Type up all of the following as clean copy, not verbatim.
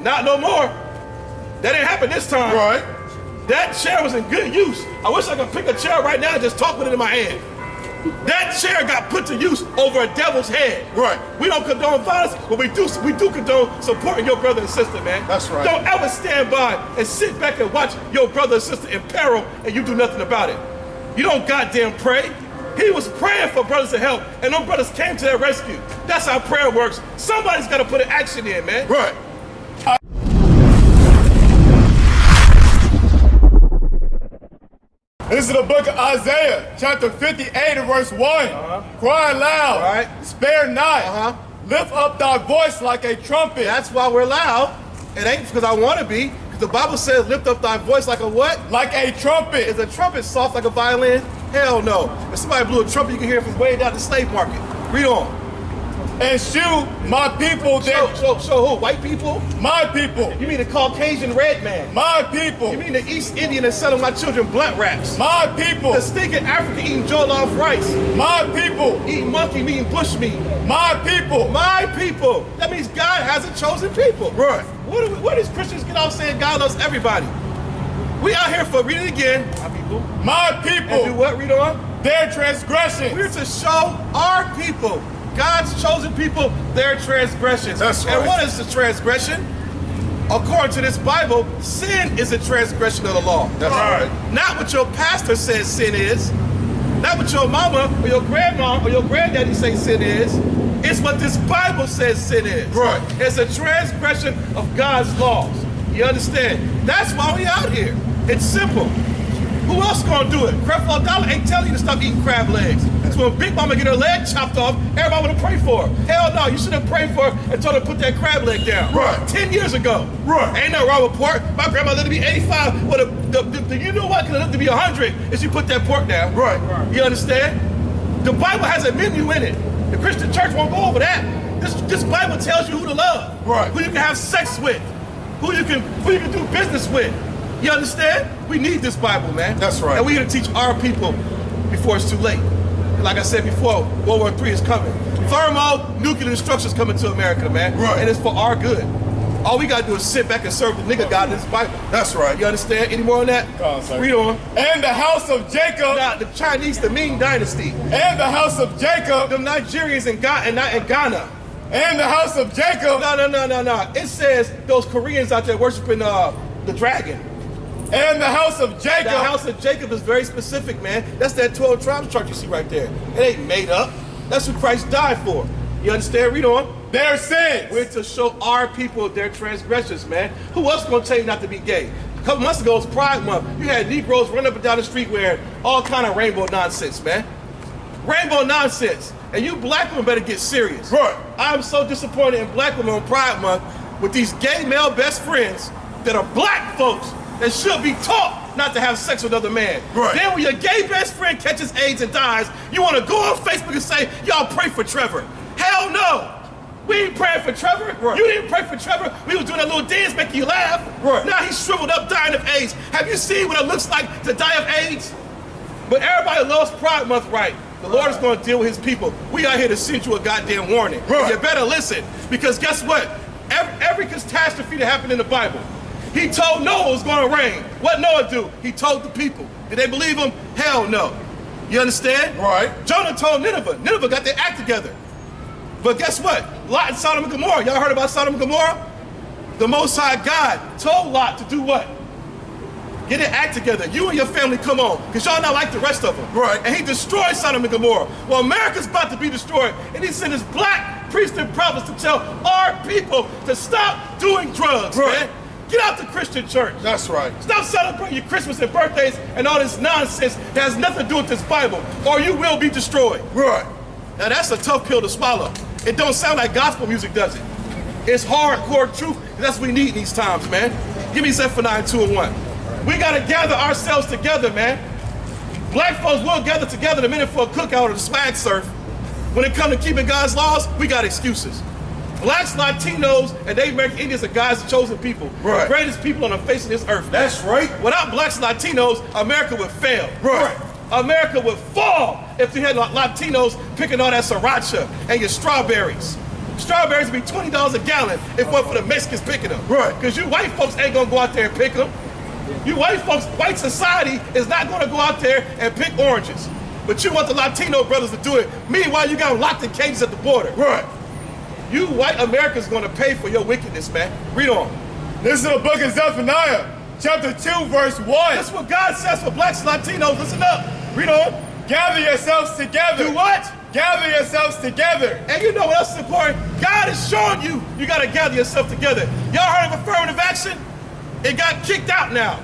Not no more. That didn't happen this time. Right. That chair was in good use. I wish I could pick a chair right now and just talk with it in my hand. That chair got put to use over a devil's head. Right. We don't condone violence, but we do condone supporting your brother and sister, man. That's right. Don't ever stand by and sit back and watch your brother and sister in peril and you do nothing about it. You don't goddamn pray. He was praying for brothers to help, and those brothers came to their rescue. That's how prayer works. Somebody's got to put an action in, man. Right. This is the book of Isaiah, chapter 58 and verse 1. Cry loud, spare not, lift up thy voice like a trumpet. That's why we're loud. It ain't because I want to be. Because the Bible says lift up thy voice like a what? Like a trumpet. Is a trumpet soft like a violin? Hell no. If somebody blew a trumpet, you can hear it from way down the slave market. Read on. And shew my people their... Show who? White people? My people. You mean the Caucasian red man? My people. You mean the East Indian that's selling my children blunt wraps? My people. The stinking African eating jollof rice? My people. Eating monkey meat and bush meat? My people. My people. That means God has a chosen people. Right. What does Christians get off saying God loves everybody? We out here for, read it again, my people. My people. And do what? Read on. Their transgressions. We're to show our people, God's chosen people, their transgressions. That's right. And what is the transgression? According to this Bible, sin is a transgression of the law. That's right. Not what your pastor says sin is. Not what your mama or your grandma or your granddaddy say sin is. It's what this Bible says sin is. Right. It's a transgression of God's laws. You understand? That's why we out here. It's simple. Who else gonna do it? Creflo Dollar ain't telling you to stop eating crab legs. So when Big Mama get her leg chopped off, everybody wanna pray for her. Hell no, you shouldn't pray for her and told her to put that crab leg down. Right. 10 years ago. Right. Ain't no wrong with pork. My grandma lived to be 85. Well, you know what? Could have lived to be 100 if she put that pork down. Right. You understand? The Bible has a menu in it. The Christian church won't go over that. This Bible tells you who to love. Right. Who you can have sex with. Who you can do business with. You understand? We need this Bible, man. That's right. And we're going to teach our people before it's too late. Like I said before, World War III is coming. Thermonuclear destruction is coming to America, man. Right. And it's for our good. All we got to do is sit back and serve the nigga God in this Bible. That's right. You understand? Any more on that? Read on. And the house of Jacob. Now, the Chinese, the Ming Dynasty. And the house of Jacob. The Nigerians in Ghana. And the house of Jacob. No. It says those Koreans out there worshiping the dragon. And the house of Jacob. The house of Jacob is very specific, man. That's that 12 tribes chart you see right there. It ain't made up. That's who Christ died for. You understand? Read on. Their sins. We're to show our people their transgressions, man. Who else gonna tell you not to be gay? A couple months ago, it was Pride Month. You had Negroes running up and down the street wearing all kind of rainbow nonsense, man. Rainbow nonsense. And you black women better get serious. Right. I'm so disappointed in black women on Pride Month with these gay male best friends that are black folks that should be taught not to have sex with other men. Right. Then when your gay best friend catches AIDS and dies, you want to go on Facebook and say, y'all pray for Trevor. Hell no. We ain't praying for Trevor. Right. You didn't pray for Trevor. We was doing that little dance making you laugh. Right. Now he's shriveled up dying of AIDS. Have you seen what it looks like to die of AIDS? But everybody loves Pride Month, right? The Lord is going to deal with his people. We are here to send you a goddamn warning. Right. You better listen, because guess what? Every catastrophe that happened in the Bible, he told Noah it was going to rain. What Noah do? He told the people. Did they believe him? Hell no. You understand? Right. Jonah told Nineveh. Nineveh got their act together. But guess what? Lot and Sodom and Gomorrah. Y'all heard about Sodom and Gomorrah? The Most High God told Lot to do what? Get an act together. You and your family come on, because y'all not like the rest of them. Right. And he destroyed Sodom and Gomorrah. Well, America's about to be destroyed, and he sent his black priests and prophets to tell our people to stop doing drugs, right. man. Get out the Christian church. That's right. Stop celebrating your Christmas and birthdays and all this nonsense that has nothing to do with this Bible, or you will be destroyed. Right. Now that's a tough pill to swallow. It don't sound like gospel music, does it? It's hardcore truth, and that's what we need in these times, man. Give me Zephaniah 2 and 1. We gotta gather ourselves together, man. Black folks will gather together in a minute for a cookout or the swag surf. When it comes to keeping God's laws, we got excuses. Blacks, Latinos, and Native American Indians are God's chosen people. Right. The greatest people on the face of this earth. That's right. Without blacks and Latinos, America would fail. Right. America would fall if you had Latinos picking all that sriracha and your strawberries. strawberries would be $20 a gallon if it wasn't for the Mexicans picking them. Right. Because you white folks ain't gonna go out there and pick them. You white folks, white society is not gonna go out there and pick oranges. But you want the Latino brothers to do it. Meanwhile, you got them locked in cages at the border. Right. You white Americans gonna pay for your wickedness, man. Read on. This is the book of Zephaniah, chapter 2, verse 1. That's what God says for blacks and Latinos. Listen up. Read on. Gather yourselves together. Do what? Gather yourselves together. And you know what else is important? God is showing you, you gotta gather yourself together. Y'all heard of affirmative action? It got kicked out now.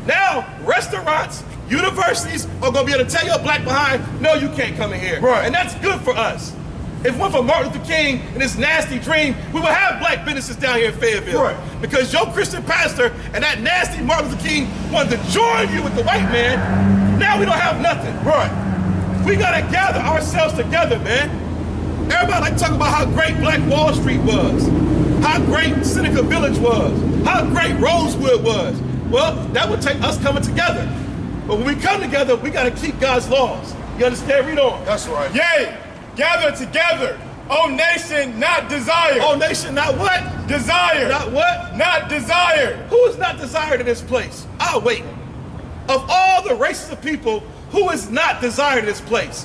Now, restaurants, universities are gonna be able to tell your black behind, no, you can't come in here. Right. And that's good for us. If it weren't for Martin Luther King and his nasty dream, we would have black businesses down here in Fayetteville. Right. Because your Christian pastor and that nasty Martin Luther King wanted to join you with the white man, now we don't have nothing. Right. We gotta gather ourselves together, man. Everybody like to talk about how great Black Wall Street was, how great Seneca Village was, how great Rosewood was. Well, that would take us coming together. But when we come together, we gotta keep God's laws. You understand? Read on. That's right. Yea, gather together, O nation not desired. Oh, nation, not what? Desired. Not what? Not desired. Who is not desired in this place? I'll wait. Of all the races of people, who is not desired in this place?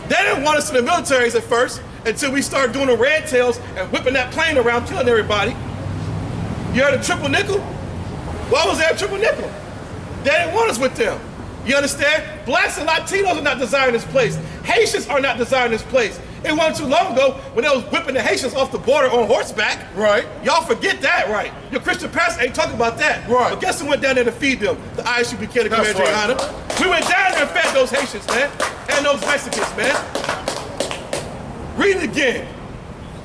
They didn't want us in the militaries at first until we started doing the red tails and whipping that plane around, killing everybody. You heard of triple nickel? Why was there a triple nickel? They didn't want us with them. You understand? Blacks and Latinos are not desired in this place. Haitians are not desired in this place. It wasn't too long ago when they was whipping the Haitians off the border on horseback. Right. Y'all forget that, right? Your Christian pastor ain't talking about that. Right. But guess who went down there to feed them? The I.S.U.P.K, the That's Commander right. YAHANNA. We went down there and fed those Haitians, man. And those Mexicans, man. Read it again.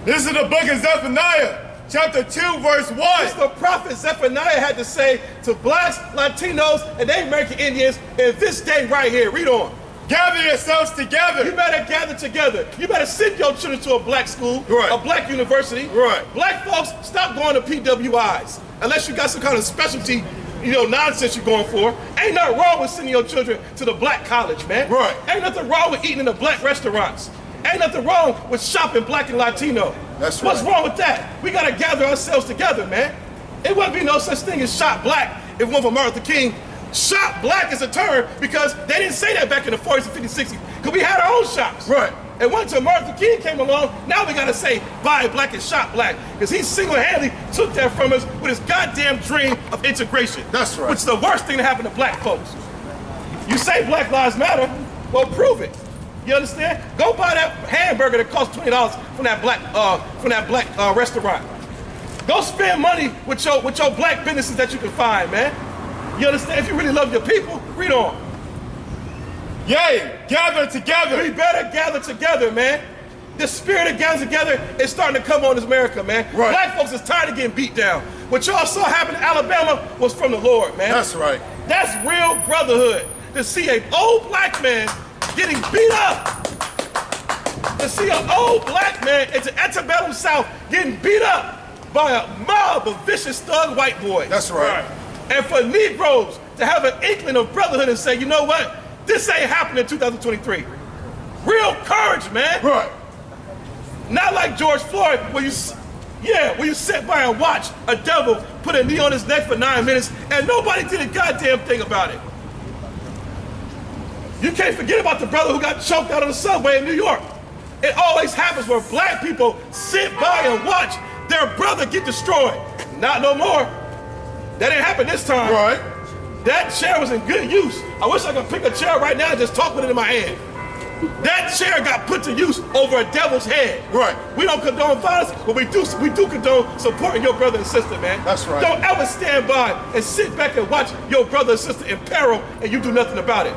This is the book of Zephaniah, chapter 2, verse 1. It's the prophet Zephaniah had to say to blacks, Latinos, and Native American Indians in this day right here. Read on. Gather yourselves together. You better gather together. You better send your children to a black school, Right. a black university. Right. Black folks, stop going to PWIs. Unless you got some kind of specialty, nonsense you're going for. Ain't nothing wrong with sending your children to the black college, man. Right. Ain't nothing wrong with eating in the black restaurants. Ain't nothing wrong with shopping black and Latino. That's What's right. wrong with that? We gotta gather ourselves together, man. It wouldn't be no such thing as shop black if it weren't for Martin Luther King. Shop black is a term because they didn't say that back in the 40s and 50s, 60s, because we had our own shops. Right. And once Martin Luther King came along, now we gotta say buy black and shop black, because he single-handedly took that from us with his goddamn dream of integration. That's right. Which is the worst thing to happen to black folks. You say Black Lives Matter, well, prove it. You understand? Go buy that hamburger that costs $20 from that black restaurant. Go spend money with your black businesses that you can find, man. You understand? If you really love your people, read on. Yea, gather together. We better gather together, man. The spirit of gathering together is starting to come on this America, man. Right. Black folks is tired of getting beat down. What y'all saw happen in Alabama was from the Lord, man. That's right. That's real brotherhood. To see an old black man getting beat up. To see an old black man in the antebellum South getting beat up by a mob of vicious thug white boys. That's right. And for Negroes to have an inkling of brotherhood and say, you know what? This ain't happening in 2023. Real courage, man. Right. Not like George Floyd, where you sit by and watch a devil put a knee on his neck for 9 minutes and nobody did a goddamn thing about it. You can't forget about the brother who got choked out on the subway in New York. It always happens where black people sit by and watch their brother get destroyed. Not no more. That didn't happen this time. Right. That chair was in good use. I wish I could pick a chair right now and just talk with it in my hand. That chair got put to use over a devil's head. Right. We don't condone violence, but we do condone supporting your brother and sister, man. That's right. Don't ever stand by and sit back and watch your brother and sister in peril and you do nothing about it.